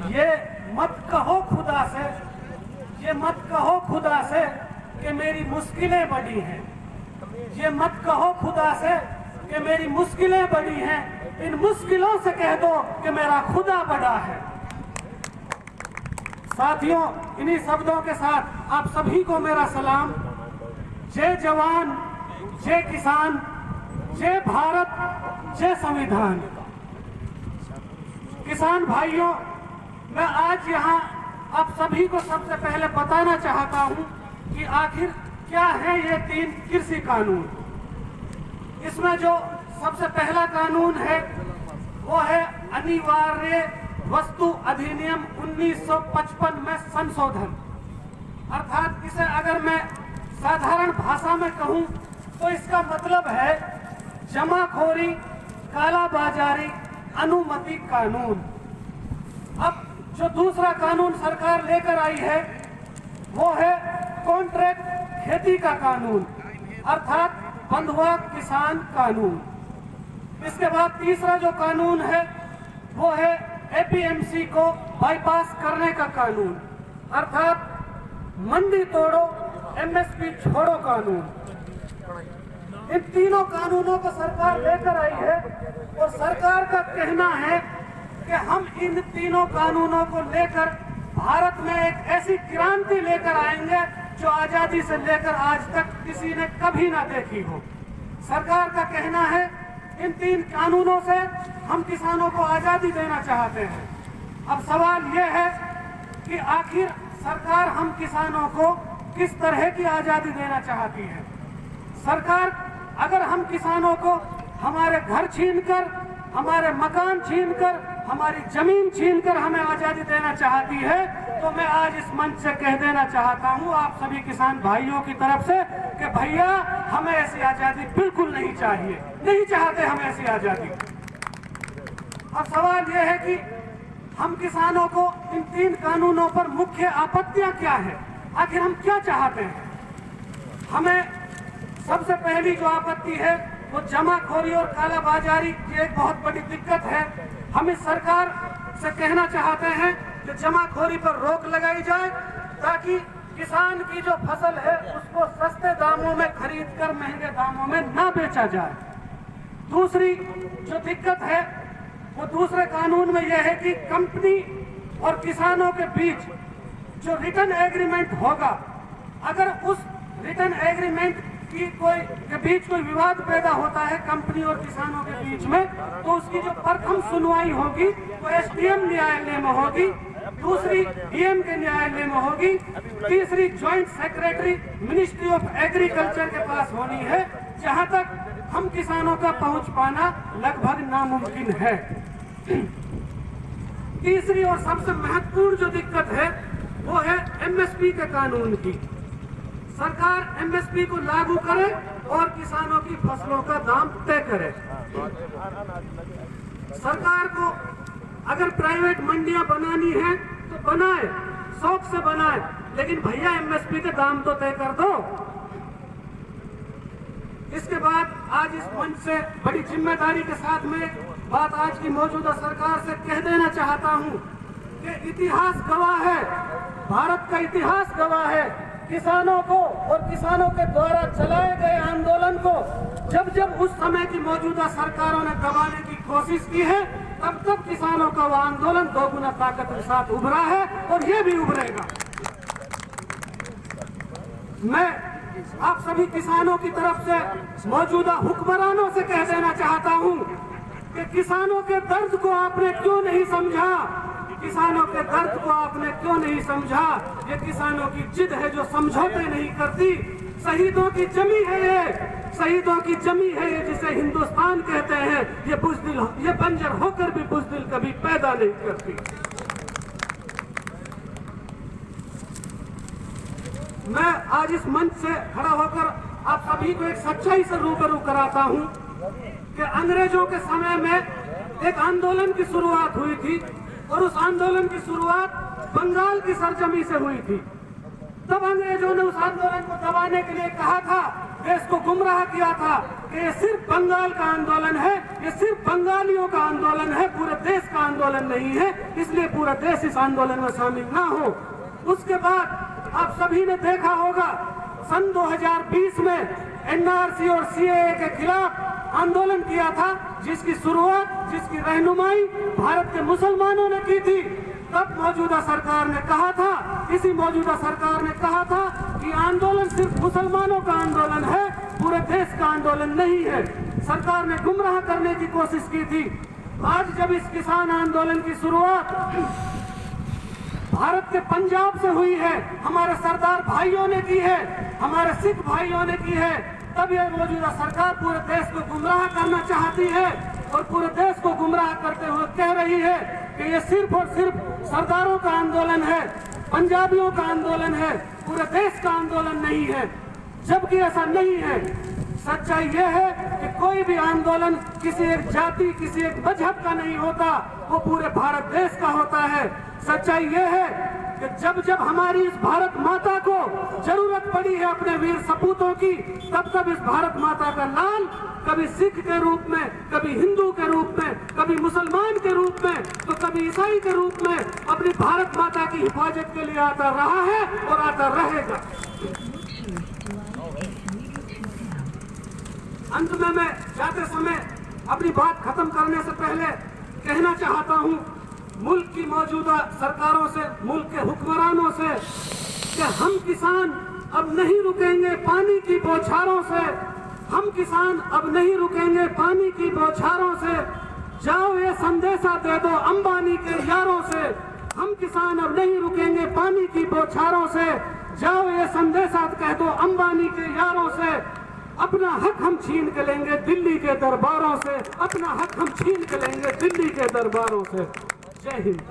ये मत कहो खुदा से, ये मत कहो खुदा से कि मेरी मुश्किलें बड़ी हैं। ये मत कहो खुदा से कि मेरी मुश्किलें बड़ी हैं। इन मुश्किलों से कह दो कि मेरा खुदा बड़ा है। साथियों, इन्हीं शब्दों के साथ आप सभी को मेरा सलाम। जय जवान, जय किसान, जय भारत, जय संविधान। किसान भाइयों, मैं आज यहाँ आप सभी को सबसे पहले बताना चाहता हूँ कि आखिर क्या है ये 3 कृषि कानून। इसमें जो सबसे पहला कानून है वो है अनिवार्य वस्तु अधिनियम 1955 में संशोधन। अर्थात इसे अगर मैं साधारण भाषा में कहूँ तो इसका मतलब है जमाखोरी, कालाबाजारी, अनुमति कानून। अब जो दूसरा कानून सरकार लेकर आई है वो है कॉन्ट्रैक्ट खेती का कानून, अर्थात बंधुआ किसान कानून। इसके बाद तीसरा जो कानून है वो है एपीएमसी को बाईपास करने का कानून, अर्थात मंडी तोड़ो एमएसपी छोड़ो कानून। इन तीनों कानूनों को सरकार लेकर आई है और सरकार का कहना है कि हम इन तीनों कानूनों को लेकर भारत में एक ऐसी क्रांति लेकर आएंगे जो आजादी से लेकर आज तक किसी ने कभी ना देखी हो। सरकार का कहना है इन 3 कानूनों से हम किसानों को आजादी देना चाहते हैं। अब सवाल यह है कि आखिर सरकार हम किसानों को किस तरह की आजादी देना चाहती है। सरकार अगर हम किसानों को हमारे घर छीनकर, हमारे मकान छीनकर, हमारी जमीन छीनकर हमें आजादी देना चाहती है तो मैं आज इस मंच से कह देना चाहता हूं आप सभी किसान भाइयों की तरफ से कि भैया हमें ऐसी आजादी बिल्कुल नहीं चाहिए, नहीं चाहते हम ऐसी आजादी। अब सवाल यह है कि हम किसानों को इन 3 कानूनों पर मुख्य आपत्तियां क्या है, आखिर हम क्या चाहते हैं। हमें सबसे पहली जो आपत्ति है वो जमाखोरी और कालाबाजारी की एक बहुत बड़ी दिक्कत है। हम इस सरकार से कहना चाहते हैं कि जमाखोरी पर रोक लगाई जाए ताकि किसान की जो फसल है उसको सस्ते दामों में खरीदकर महंगे दामों में ना बेचा जाए। दूसरी जो दिक्कत है वो दूसरे कानून में यह है कि कंपनी और किसानों के बीच जो रिटर्न एग्रीमेंट होगा, अगर उस रिटर्न एग्रीमेंट के बीच कोई विवाद पैदा होता है कंपनी और किसानों के बीच में, तो उसकी जो प्रथम सुनवाई होगी वो एसडीएम न्यायालय में होगी, दूसरी डीएम के न्यायालय में होगी, तीसरी joint secretary ministry of agriculture के पास होनी है, जहां तक हम किसानों का पहुंच पाना लगभग नामुमकिन है। तीसरी और सबसे महत्वपूर्ण जो दिक्कत है वो है एमएसपी के कानून की। सरकार एमएसपी को लागू करे और किसानों की फसलों का दाम तय करे। सरकार को अगर प्राइवेट मंडियां बनानी है तो बनाए, शौक से बनाए, लेकिन भैया एमएसपी के दाम तो तय कर दो। इसके बाद आज इस मंच से बड़ी जिम्मेदारी के साथ में बात आज की मौजूदा सरकार से कह देना चाहता हूं कि इतिहास गवाह है, भारत का इतिहास गवाह है, किसानों को और किसानों के द्वारा चलाए गए आंदोलन को जब जब उस समय की मौजूदा सरकारों ने दबाने की कोशिश की है तब तब किसानों का वो आंदोलन 2 गुना ताकत के साथ उभरा है और ये भी उभरेगा। मैं आप सभी किसानों की तरफ से मौजूदा हुक्मरानों से कह देना चाहता हूं कि किसानों के दर्द को आपने क्यों नहीं समझा, किसानों के दर्द को आपने क्यों नहीं समझा। ये किसानों की जिद है जो समझौते नहीं करती। शहीदों की जमी है ये, शहीदों की जमी है ये जिसे हिंदुस्तान कहते हैं। ये बुज़दिल, ये बंजर होकर भी बुज़दिल कभी पैदा नहीं करती। मैं आज इस मंच से खड़ा होकर आप सभी को एक सच्चाई से रूबरू कराता हूं कि अंग्रेजों के समय में एक आंदोलन की शुरुआत हुई थी और उस आंदोलन की शुरुआत बंगाल की सरजमी से हुई थी। तब अंग्रेजों ने उस आंदोलन को दबाने के लिए कहा था, देश को गुमराह किया था कि ये सिर्फ बंगाल का आंदोलन है, ये सिर्फ बंगालियों का आंदोलन है, पूरे देश का आंदोलन नहीं है, इसलिए पूरा देश इस आंदोलन में शामिल ना हो। उसके बाद आप सभी ने देखा होगा सन 2020 में एनआरसी और सीएए के खिलाफ आंदोलन किया था, जिसकी शुरुआत, जिसकी रहनुमाई भारत के मुसलमानों ने की थी। तब मौजूदा सरकार ने कहा था, इसी मौजूदा सरकार ने कहा था कि आंदोलन सिर्फ मुसलमानों का आंदोलन है, पूरे देश का आंदोलन नहीं है। सरकार ने गुमराह करने की कोशिश की थी। आज जब इस किसान आंदोलन की शुरुआत भारत के पंजाब से हुई है, हमारे सरदार भाइयों ने की है, हमारे सिख भाइयों ने की है, तब यह मौजूदा सरकार पूरे देश को गुमराह करना चाहती है और पूरे देश को गुमराह करते हुए कह रही है कि ये सिर्फ और सिर्फ सरदारों का आंदोलन है, पंजाबियों का आंदोलन है, पूरे देश का आंदोलन नहीं है। जबकि ऐसा नहीं है। सच्चाई यह है कि कोई भी आंदोलन किसी एक जाति, किसी एक मजहब का नहीं होता, वो पूरे भारत देश का होता है। सच्चाई यह है कि जब जब हमारी इस भारत माता को जरूरत पड़ी है अपने वीर सपूतों की, तब तब इस भारत माता का लाल कभी सिख के रूप में, कभी हिंदू के रूप में, कभी मुसलमान के रूप में, तो कभी ईसाई के रूप में अपनी भारत माता की हिफाजत के लिए आता रहा है और आता रहेगा। अंत में मैं जाते समय अपनी बात खत्म करने से पहले कहना चाहता हूं मुल्क की मौजूदा सरकारों से, मुल्क के हुक्मरानों से, कि हम किसान अब नहीं रुकेंगे पानी की बौछारों से, हम किसान अब नहीं रुकेंगे पानी की बौछारों से। जाओ ये संदेशा दे दो अंबानी के यारों से, हम किसान अब नहीं रुकेंगे पानी की बौछारों से। जाओ ये संदेशा कह दो अंबानी के यारों से। अपना हक हम छीन के लेंगे दिल्ली के दरबारों से, अपना हक हम छीन के लेंगे दिल्ली के दरबारों से। जय हिंद।